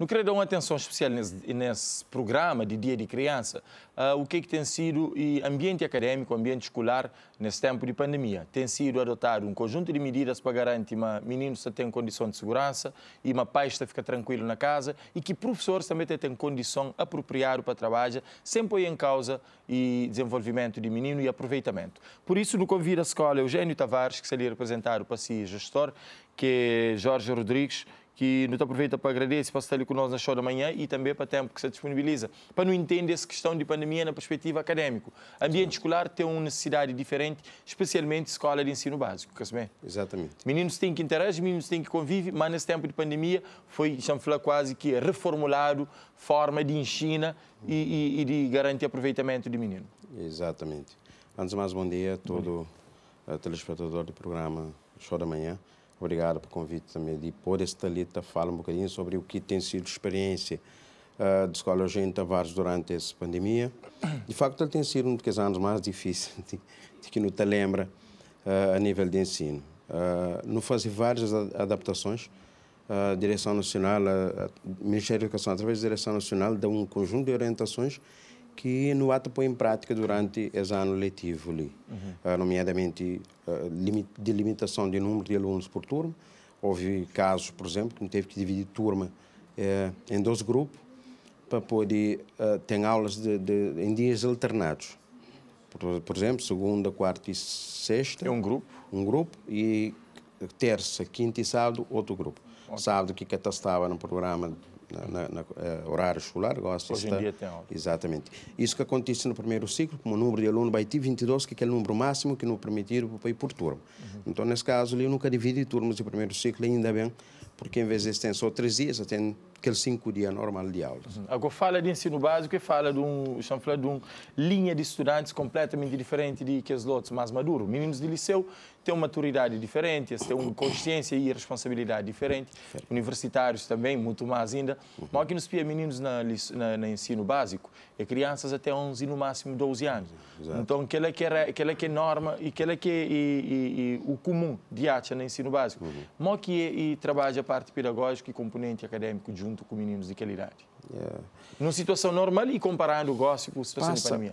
Não queria dar uma atenção especial nesse programa de Dia de Criança. O que tem sido o ambiente académico, o ambiente escolar nesse tempo de pandemia? Tem sido adotado um conjunto de medidas para garantir que meninos tenham condição de segurança e uma pais fica tranquilo na casa e que professores também têm condição apropriada para trabalhar, sem pôr em causa o desenvolvimento de menino e aproveitamento. Por isso, no convido a escola Eugênio Tavares, que se ali representar o passeio gestor, que é Jorge Rodrigues, que nos aproveita para agradecer, para estar ali conosco na show da manhã e também para o tempo que se disponibiliza, para não entender essa questão de pandemia na perspectiva acadêmica. Ambiente escolar tem uma necessidade diferente, especialmente escola de ensino básico. Exatamente. Meninos têm que interagir, meninos têm que conviver, mas nesse tempo de pandemia foi, quase que reformulado forma de ensino e de garantir aproveitamento de menino. Exatamente. Antes de mais, bom dia a todo telespectador do programa Show da Manhã. Obrigado pelo convite também de poder estar ali a falar um bocadinho sobre o que tem sido a experiência da Escola Eugênio Tavares durante essa pandemia. De facto, ele tem sido um dos anos mais difíceis de que não te lembra a nível de ensino. Não fazer várias adaptações. A Direção Nacional, o Ministério da Educação, através da Direção Nacional, dá um conjunto de orientações que no ato põe em prática durante esse ano letivo ali, nomeadamente de limitação de número de alunos por turma. Houve casos, por exemplo, que teve que dividir turma em 2 grupos para poder ter aulas em dias alternados. Por exemplo, segunda, quarta e sexta. É um grupo? Um grupo e terça, quinta e sábado, outro grupo. Okay. Sábado que estava no programa horário escolar. Hoje em dia tem aula. Exatamente. Isso que acontece no primeiro ciclo, como o número de alunos vai ter 22, que é aquele número máximo que não permitir para ir por turma. Então, nesse caso, eu nunca dividi turmas do primeiro ciclo, ainda bem, porque em vez de ter só 3 dias, tem aqueles 5 dias normal de aulas. Agora, fala de ensino básico e fala de uma linha de estudantes completamente diferente de que os outros mais maduros. Meninos de liceu têm uma maturidade diferente, têm uma consciência e responsabilidade diferente. Universitários também, muito mais ainda. Mas aqui nos pia meninos no ensino básico, é crianças até 11 e no máximo 12 anos. Exato. Então, aquela que é norma e aquela que é o comum de acha no ensino básico. Mas que trabalha a parte pedagógica e componente acadêmico junto com meninos de aquela idade. Numa situação normal e comparando o gosto com a situação de pandemia.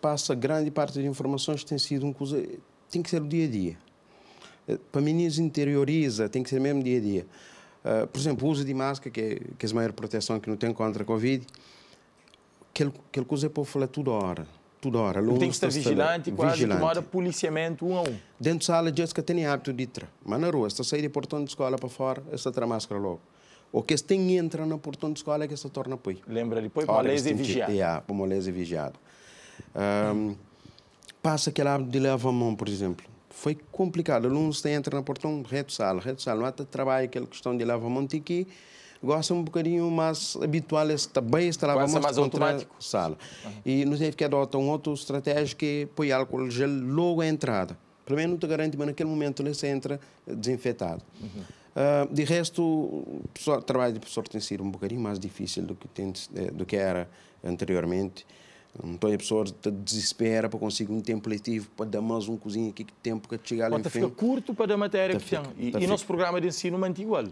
Passa grande parte das informações tem sido uma coisa, tem que ser o dia a dia. Para meninos interioriza, tem que ser mesmo dia a dia. Por exemplo, o uso de máscara, que é a maior proteção que não tem contra a Covid, aquela coisa é para falar toda hora. Tem que estar vigilante, quase que moda policiamento 1 a 1. Dentro da sala, diz que tem hábito de entrar. Mas na rua, está sair de portão de escola para fora, está a máscara logo. O que tem que entrar no portão de escola é que se torna apoio. Lembra depois, para moleza e vigiado. Para moleza e vigiado. Passa aquele hábito de levar a mão, por exemplo. Foi complicado. Alunos entram no portão, rede sala. Não há trabalho, aquela questão de levar a mão, tem que gosta um bocadinho mais habitual, também está lá mais automático. Sala. E nós temos que adotar uma outra estratégia que é pôr álcool gel logo à entrada. Pelo menos não te garante, mas naquele momento ele se entra desinfetado. De resto, o trabalho de professor tem sido um bocadinho mais difícil do que era anteriormente. Então, a pessoa desespera para conseguir um tempo letivo, para dar mais um cozinho aqui, que tempo que chegar lá, enfim. Fica curto para a matéria que tem. E nosso programa de ensino mantém igual?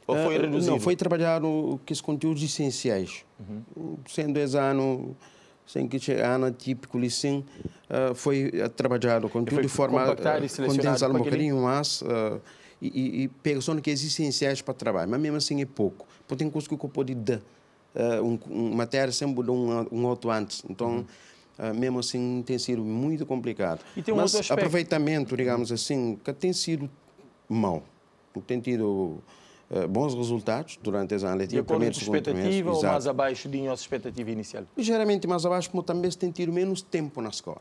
Ou foi reduzido? Não, foi trabalhado com os conteúdos essenciais. Sendo esse ano, sem que seja ano típico, assim, foi trabalhado conteúdo de forma condensar um bocadinho mais e pega só que é essenciais para o trabalho. Mas mesmo assim é pouco. Porque tem coisas que eu pode dar. Matéria sempre dá um outro antes. Então, mesmo assim, tem sido muito complicado. Mas aproveitamento, digamos assim, que tem sido mau. Tem tido bons resultados durante esse ano letivo. De acordo com a expectativa ou mais abaixo da nossa expectativa inicial? Ligeiramente mais abaixo, como também se tem tido menos tempo na escola.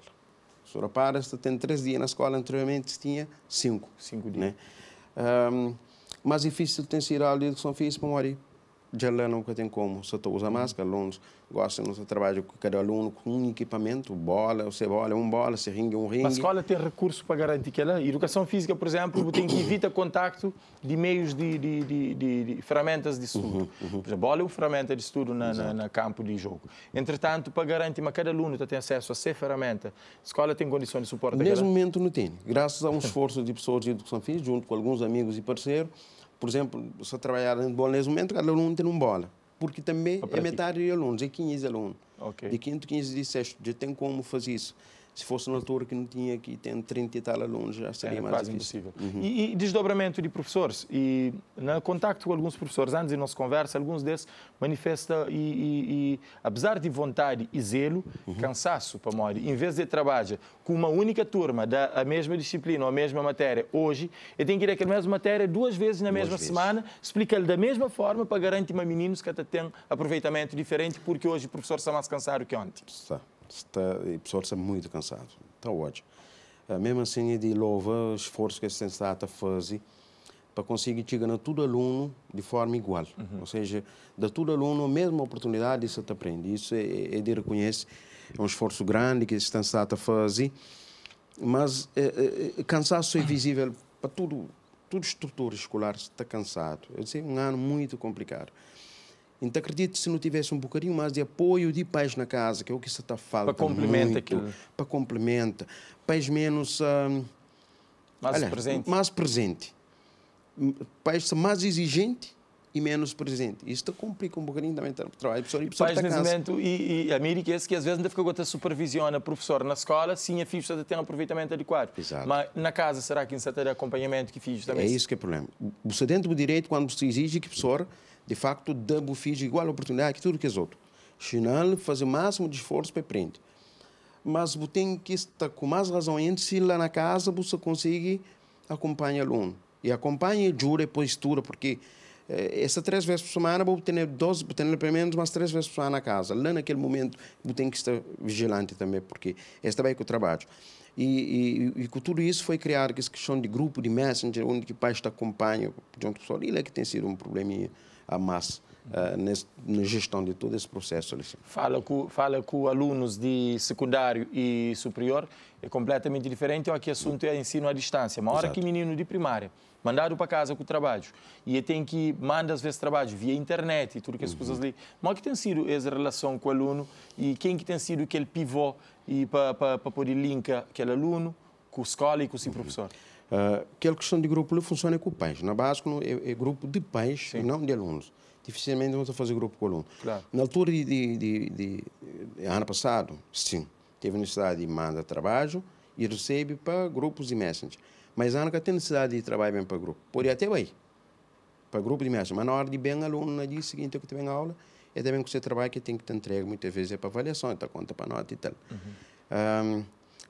A senhora para, se tem 3 dias na escola, anteriormente se tinha 5. 5 dias. Né? Mais difícil tem sido a aula de educação física, para já lá nunca tem como. Só usa máscara, alunos gostam do trabalho com cada aluno com um equipamento, bola, se ringue, um ringue. Mas a escola tem recurso para garantir que ela, educação física, por exemplo, tem que evitar contacto de meios de ferramentas de estudo. Por exemplo, bola é uma ferramenta de estudo na campo de jogo. Entretanto, para garantir que cada aluno tem acesso a essa ferramenta, a escola tem condições de suporte? Nesse momento não tem. Graças a um esforço de pessoas de educação física, junto com alguns amigos e parceiros, por exemplo, se trabalhar em bola nesse momento, cada aluno tem uma bola. porque também é metade de alunos, é 15 alunos. Okay. De quinto, 15 de sexto, já tem como fazer isso. Se fosse na altura que não tinha aqui, tem 30 e tal alunos, já seria mais quase difícil. Impossível. E desdobramento de professores. E no contacto com alguns professores, antes de nossa conversa, alguns desses manifestam, apesar de vontade e zelo, cansaço para morrer. Em vez de trabalhar com uma única turma da mesma disciplina ou a mesma matéria, hoje, eu tenho que ir àquela mesma matéria 2 vezes na mesma semana, explicar-lhe da mesma forma para garantir a meninos que até têm aproveitamento diferente, porque hoje o professor está mais cansado que ontem. O professor está muito cansado, está ótimo. Mesmo assim, é de louvar o esforço que a gente está a fazer para conseguir chegar a todo aluno de forma igual. Ou seja, de todo aluno a mesma oportunidade de se aprender. Isso é de reconhecer, é um esforço grande que a gente está a fazer, mas cansaço é visível para toda estrutura escolar, está cansado. É um ano muito complicado. Então, acredito que se não tivesse um bocadinho mais de apoio de pais na casa, que é o que se está falando para complementar aquilo. Para complementar. Pais menos... mais presente. Pais mais exigentes e menos presente. Isto complica um bocadinho também o trabalho. Pais nesse momento, e a Miri, que às vezes ainda fica com a supervisiona professor na escola, sim, a filhos tem um aproveitamento adequado. Exato. Mas na casa, será que não tem acompanhamento que filhos também? É isso que é o problema. Você dentro do direito, quando você exige que o professor, de facto, dê ao filho igual oportunidade que tudo que os outros. Senão, fazer o máximo de esforço para aprender. Mas você tem que estar com mais razão ainda se lá na casa você consegue acompanhar o aluno. E acompanha, jura e postura, porque essa 3 vezes por semana vou ter pelo menos umas 3 vezes por semana na casa. Lá naquele momento você tem que estar vigilante também, porque esta vai com o trabalho. E com tudo isso foi criado essa questão de grupo de messenger, onde o pai está acompanha junto com o professor. E é que tem sido um probleminha a mais na gestão de todo esse processo. Fala com alunos de secundário e superior, é completamente diferente. Aqui o assunto é ensino à distância. Uma hora que menino de primária, mandado para casa com o trabalho, e tem que mandar às vezes trabalho via internet e tudo que as coisas ali. Mas que tem sido essa relação com o aluno e quem que tem sido aquele pivô para poder linkar aquele aluno com a escola e com o seu professor? Aquela questão de grupo funciona com pais. Na base, é grupo de pais, sim, não de alunos. Dificilmente vamos fazer grupo com aluno. Claro. Na altura de ano passado, sim, teve necessidade de mandar trabalho e recebe para grupos de messenger. Mas a nunca tem necessidade de trabalhar bem para grupo. Pode até ir para grupo de messenger, mas na hora de bem aluno, no dia seguinte que tem aula, é também que você trabalha que tem que te entregar muitas vezes é para avaliação, está conta para nota e tal.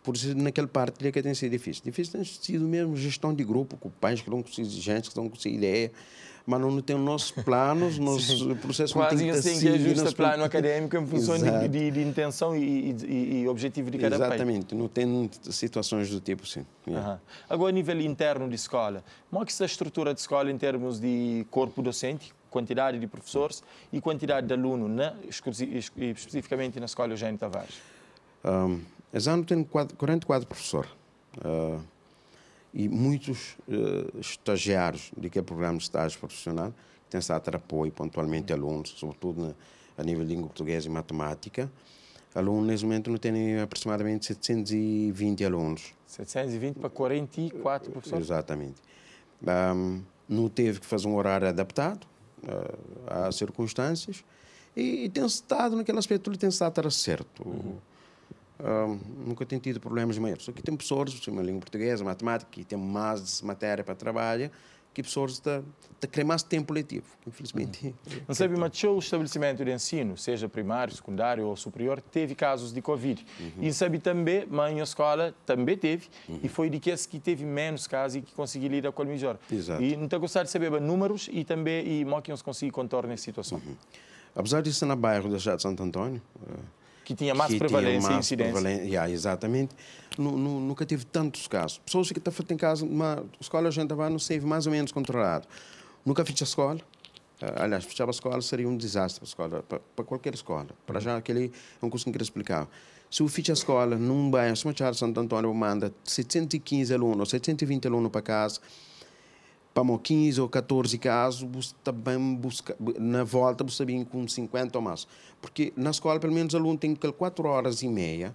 Por isso, naquela parte que tem sido difícil. Difícil tem sido mesmo gestão de grupo, com pais que estão com exigentes, que estão com ideia, mas não tem os nossos planos, nossos processos. Quase assim que ajusta plano acadêmico em função de intenção e objetivo de cada pai. Exatamente, não tem situações do tipo assim. Agora, a nível interno de escola, como é que está a estrutura de escola em termos de corpo docente, quantidade de professores e quantidade de alunos, especificamente na escola Eugênio Tavares? Esse ano tem 44 professores e muitos estagiários de que é programa de estágio profissional que têm estado a ter apoio pontualmente alunos, sobretudo a nível de língua portuguesa e matemática. Alunos, nesse momento, não têm aproximadamente 720 alunos. 720 para 44 professores? Exatamente. Não teve que fazer um horário adaptado às circunstâncias e tem estado, naquele aspecto, ele tem estado a estar certo. Nunca tem tido problemas maiores. Só que tem professores, uma língua portuguesa, matemática, que tem mais matéria para trabalhar, que professores estão a querer mais tempo letivo, infelizmente. Não sabe, mas o estabelecimento de ensino, seja primário, secundário ou superior, teve casos de Covid. E sabe também, mas a escola também teve, e foi de que teve menos casos e que conseguiu lidar com o melhor. Exato. E não está gostado de saber números e também como que nós conseguimos contornar essa situação. Apesar de ser no bairro da cidade de Santo Antônio, que tinha mais prevalência e incidência. Exatamente. Nunca tive tantos casos. Pessoas que estão em casa, uma escola a gente vai não ser mais ou menos controlado. Nunca fiz a escola. Aliás, fechar a escola seria um desastre para qualquer escola. Para já, aquele é um curso que eu queria explicar. Se eu fiz a escola num bairro, se eu Santo Antônio, manda 715 alunos, ou 720 alunos para casa, para 15 ou 14 casos, você também busca, na volta você vem com 50 ou mais. Porque na escola, pelo menos, o aluno tem 4 horas e meia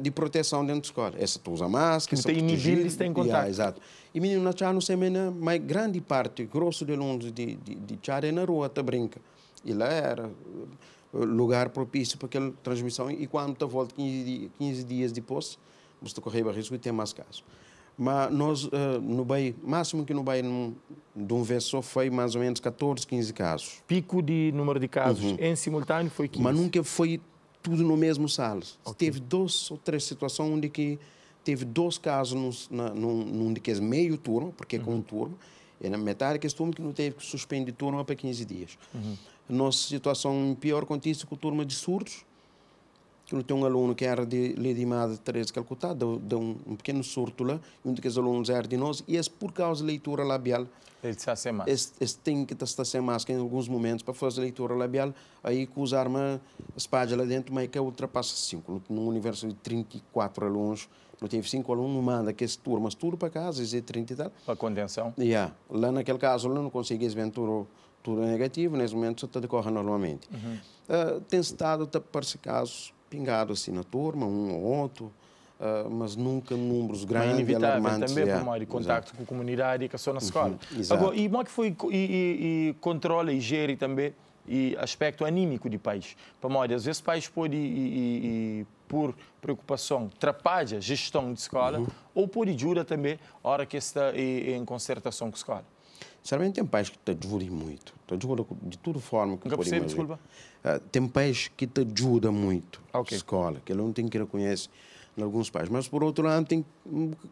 de proteção dentro da escola. Essa tu usa máscara, não tem inibir, eles têm contato. Exato. E menino na Chá, não sei, mas grande parte, grosso de alunos de Chá é na rua, tá brinca. E lá era lugar propício para aquela transmissão. E quando está volta 15 dias depois, você corre o risco de ter mais casos. Mas nós, no Bahia, máximo que no Bahia, de um vez só, foi mais ou menos 14, 15 casos. Pico de número de casos em simultâneo foi 15? Mas nunca foi tudo no mesmo sala. Okay. Teve 2 ou 3 situações onde que teve 2 casos num de que é meio turno, porque é com um turno, e na metade que turno que não teve que suspender turno para 15 dias. Nossa situação pior acontece com a turma de surdos, que não tem um aluno que era de Lady Madre Teresa Calcutá, deu um pequeno surto lá, e um dos alunos era de nós, e é por causa da leitura labial. Ele está sem máscara. Eles têm que estar sem máscara em alguns momentos para fazer leitura labial, aí que usar uma espada lá dentro, mas que ultrapassa 5. Num universo de 34 alunos, não teve 5 alunos, manda que turmas tudo para casa, é 30 e tal. Para contenção? Yeah. Lá naquele caso, lá não consegui ver tudo negativo, nesse momento só decorre normalmente. Tem estado para esse caso pingado assim na turma, um ou outro, mas nunca números grandes, mas inevitável alarmantes. Também por meio de contacto com a comunidade e com a sua escola. Agora, e como é que foi e controla e gere também e aspecto anímico de país? Para modo, às vezes pais podem por preocupação atrapalha a gestão de escola ou por ajuda também a hora que está em concertação com a escola. Sinceramente, tem pais que te ajudam muito. Te ajudam de toda forma que pode imaginar. Desculpa? Tem pais que te ajudam muito na escola, que ele não tem que reconhecer em alguns pais. Mas, por outro lado, tem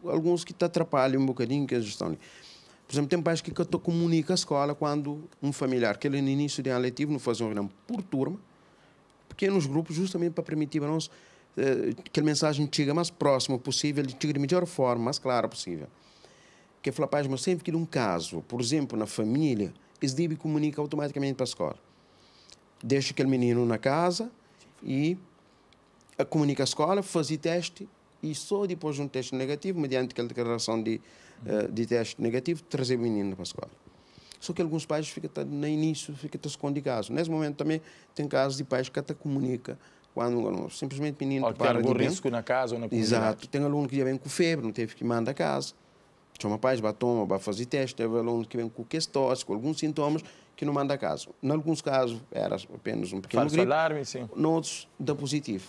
alguns que te atrapalham um bocadinho que a gestão. Por exemplo, tem pais que te comunicam a escola quando um familiar, que ele no início de ano letivo, não faz uma reunião por turma, pequenos grupos, justamente para permitir a nós que a mensagem chegue mais próxima possível, chegue de melhor forma, mais clara possível. Que fala, pais, mas sempre que de um caso, por exemplo, na família, eles devem comunicar automaticamente para a escola. Deixa aquele menino na casa e comunica a escola, faz o teste e só depois de um teste negativo, mediante aquela declaração de teste negativo, trazer o menino para a escola. Só que alguns pais ficam no início, ficam escondidos casos. Nesse momento também tem casos de pais que até comunicam quando simplesmente o menino para de bem. Risco na casa ou na comunidade. Exato. Tem aluno que já vem com febre, não teve que mandar a casa. Chama pais, vai tomar, vai fazer teste. Teve aluno que vem com tosse, com alguns sintomas, que não manda a casa. Em alguns casos, era apenas um pequeno gripe. Alarme, sim. Noutros, dá positivo.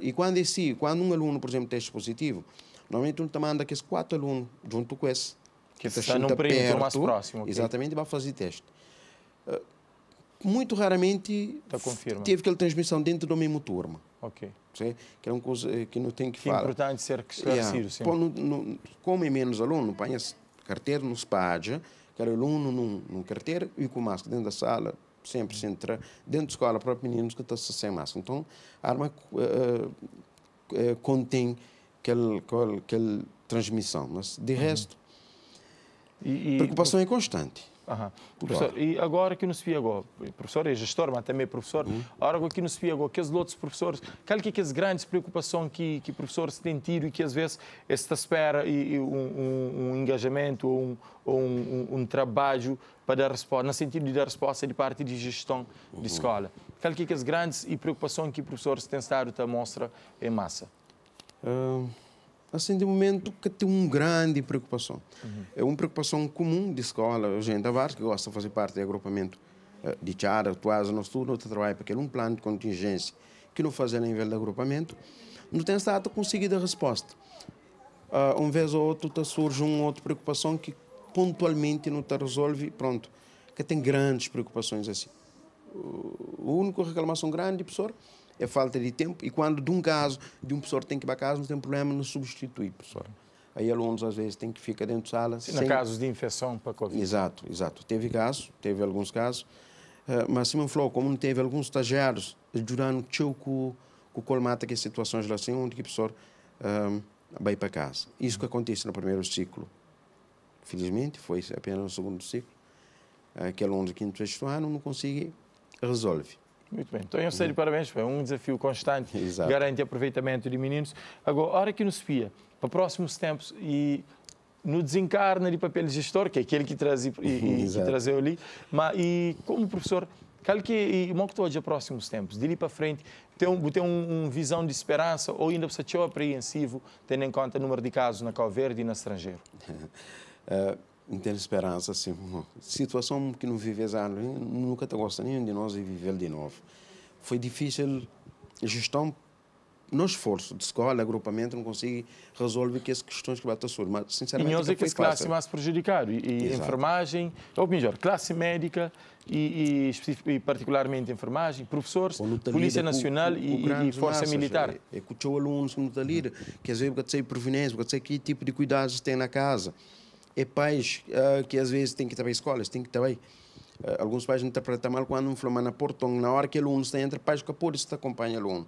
E quando um aluno, por exemplo, teste positivo, normalmente não manda aqueles 4 alunos junto com esse. Que está num período mais próximo. Exatamente, vai fazer teste. Muito raramente teve aquela transmissão dentro da mesma turma. Ok. Que é uma coisa que não tem que falar. É importante ser esclarecido, sim. Como é menos aluno, põe a carteira no SPAD, cada aluno num carteira e com máscara dentro da sala, sempre se entra dentro da escola para meninos que estão sem máscara. Então, a arma contém aquela transmissão. Mas, de resto, a preocupação é constante. Professor, e agora que nos via agora, professor é gestor, mas também professor, agora que nos via agora, que os outros professores, qual que é as grandes preocupações que professores têm tido e que às vezes esta espera um engajamento ou um trabalho para dar resposta, no sentido de dar resposta de parte de gestão de escola. Qual que é as grandes preocupações que professores têm estado a mostrar em massa? Assim, de momento, que tem uma grande preocupação. É uma preocupação comum de escola. A gente que gosta de fazer parte do agrupamento de Tchara, atuais no estudo, no trabalho, porque é um plano de contingência que não faz a nível do agrupamento, não tem estado a conseguir a resposta. Uma vez ou outra surge uma outra preocupação que pontualmente não está resolve, pronto, que tem grandes preocupações assim. A única reclamação grande, professor, é falta de tempo, e quando de um caso, de um professor tem que ir para casa, não tem problema, não substitui, professor. Aí alunos às vezes têm que ficar dentro de sala. Sim, sem... casos de infecção para Covid. Exato. Teve alguns casos, mas se me falou, como não teve alguns estagiários ajudando com colmata que situações assim, onde o professor vai para casa. Isso que acontece no primeiro ciclo. Felizmente, foi apenas no segundo ciclo, que aluno do quinto e sexto ano não consegue resolver. Muito bem. Então, eu sei de parabéns. Foi um desafio constante. Exato. Garante aproveitamento de meninos. Agora, a hora que nos via, para próximos tempos, e no desencarne de papel de gestor, que é aquele que traz ali, mas e como professor, qual que é o que estou a próximos tempos? De ali para frente, tem uma visão de esperança ou ainda precisa ser apreensivo, tendo em conta o número de casos na Cabo Verde e no estrangeiro? Não tem esperança, assim. Situação que não vive há anos, nunca está gostando nenhum de nós de viver de novo. Foi difícil a gestão, no esforço de escola, agrupamento, não consegui resolver que as questões que batem surgir. Mas, sinceramente, e nós é que as classes mais prejudicadas, e enfermagem, ou melhor, classe médica e particularmente enfermagem, professores, Polícia Nacional e Força Militar. É que os alunos não estão ali, que às vezes você sei prevenência, você sei que tipo de cuidados tem na casa. É pais que às vezes têm que estar para a escola, têm que estar aí. Alguns pais interpretam mal quando falam na portão, na hora que o aluno está entre pais que por isso acompanha o aluno.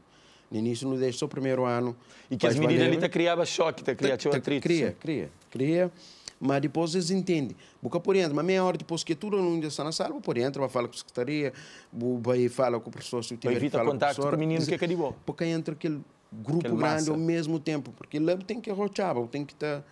No início, não deixa o primeiro ano. E que as medidas ali criavam choque, criavam atrito. Cria. Mas depois eles entendem. Porque por exemplo, mas meia hora depois que todo mundo está na sala, por exemplo, vai falar com a secretaria, vai falar com o professor, se tiver evita contato com o menino que é de boa. Porque entra aquele grupo grande ao mesmo tempo, porque ele tem que arrochar, tem que estar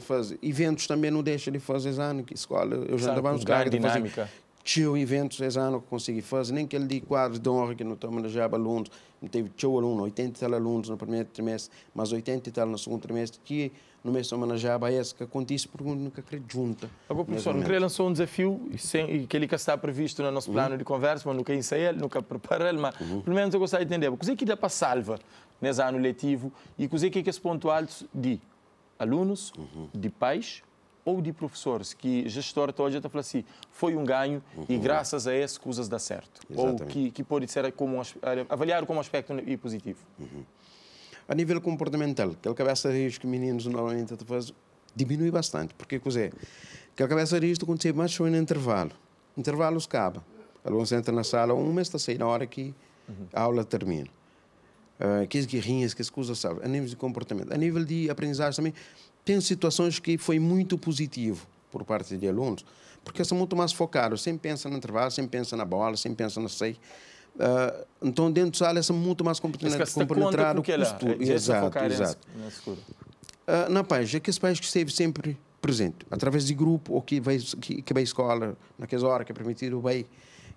fazer. Eventos também não deixa de fazer esse ano, que escola, eu já andava uns caras dinâmica. Tinha eventos esse ano que consegui fazer, nem aquele de quadros de honra que não estamos manejando alunos, não teve alunos, 80 e tal alunos no primeiro trimestre, mas 80 e tal no segundo trimestre, que no mês de manejava esse que acontece porque nunca acredito junta. Agora, professor, nunca lançou um desafio e que ele está previsto no nosso plano de conversa, mas nunca ensaia ele, nunca prepara ele, mas pelo menos eu gostaria de entender, o que é que dá para salva nesse ano letivo e o que é esse ponto alto de alunos, de pais ou de professores, que gestor hoje está falando assim, foi um ganho e graças a essas coisas dá certo. Exatamente. Ou que pode ser como avaliar como aspecto positivo. A nível comportamental, aquela cabeça de risco que meninos normalmente fazem, diminui bastante. Porque, aquela cabeça de risco acontece mais só no intervalo. Intervalos acaba. Alguns entram na sala, um mês está saindo na hora que a aula termina. Que as guerrinhas, que as coisas, sabe? A nível de comportamento. A nível de aprendizagem também, tem situações que foi muito positivo por parte de alunos, porque são muito mais focados, sempre pensam no intervalo, sempre pensam na bola, sempre pensam no sei. Então, dentro da sala, são muito mais compenetrados com o estudo. Exato. Na paz, aqueles pais que esteve sempre presente, através de grupo, ou que vai à escola, naquelas horas que é permitido, vai,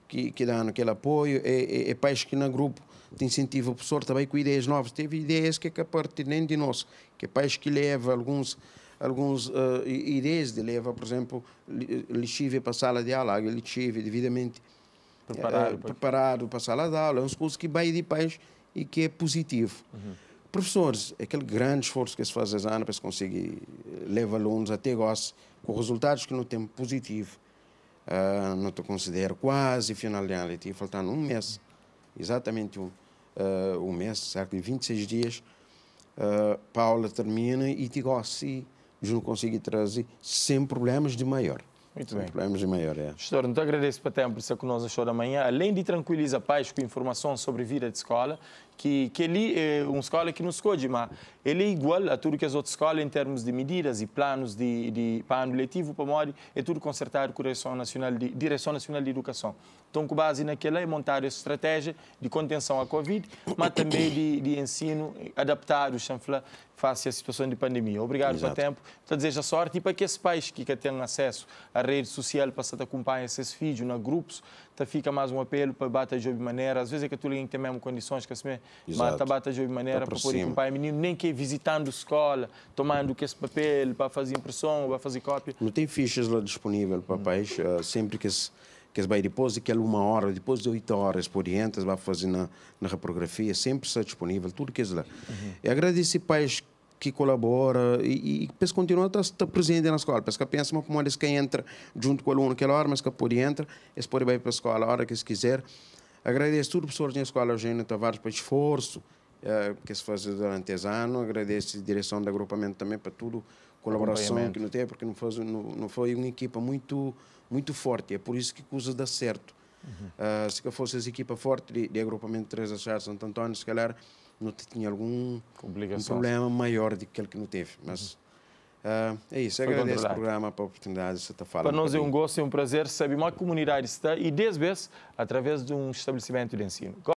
que dá aquele apoio, é pais que no grupo te incentiva o professor também com ideias novas. Teve ideias que é pertinente de nós, que é pais que leva alguns ideias de leva, por exemplo, lixívia para a sala de aula, lixívia devidamente preparado para a sala de aula, é um curso que vai de pais e que é positivo. Professores, aquele grande esforço que se faz esse ano para se conseguir levar alunos até gosto, com resultados que não tem positivo. Não te considero quase final de ano letivo, faltando um mês, exatamente um mês, cerca de 26 dias, a aula termina e te gosto e não consigo trazer sem problemas de maior. Muito bem. Problemas de maior, Gestor, então agradeço por tempo por estar conosco a show da manhã. Além de tranquilizar pais com informações sobre a vida de escola, que ele é uma escola que não se esconde, mas ele é igual a tudo que as outras escolas em termos de medidas e planos para ano letivo, para modo, é tudo consertado com a Direção Nacional de Educação. Então, com base naquela, é montar essa estratégia de contenção à Covid, mas também de ensino adaptado, chanfla, face à situação de pandemia. Obrigado pelo tempo. Então, desejo sorte e para que esses pais que têm acesso à rede social para estar acompanhar esses vídeos, nos grupos, fica mais um apelo para bater de maneira. Às vezes é que tu tem mesmo condições que assim, mas bater de maneira para poder acompanhar o menino, nem que visitando a escola, tomando esse papel para fazer impressão, para fazer cópia. Não tem fichas lá disponíveis para pais, sempre que vai depois daquela 1 hora, depois de 8 horas por diante, vai fazer na reprografia, sempre está disponível, tudo que é lá. E agradecer pais que colaboram e penso continuar a estar presente na escola, porque pensa como eles que entra junto com o aluno naquela hora, mas que pode entrar, eles podem ir para a escola a hora que eles quiser. Agradeço tudo professores da escola Eugênio Tavares pelo esforço que se faz durante esse ano, agradeço a direção do agrupamento também para tudo, colaboração que não teve, porque não foi uma equipa muito forte, é por isso que coisas dá certo. Se fosse essa equipa forte de agrupamento 3 a Charles Santo Antônio, se calhar não tinha algum problema maior do que aquele que não teve. Mas é isso, agradeço o programa para a oportunidade de estar falando. Para nós é um gosto e um prazer saber como a comunidade está e, 10 vezes, através de um estabelecimento de ensino.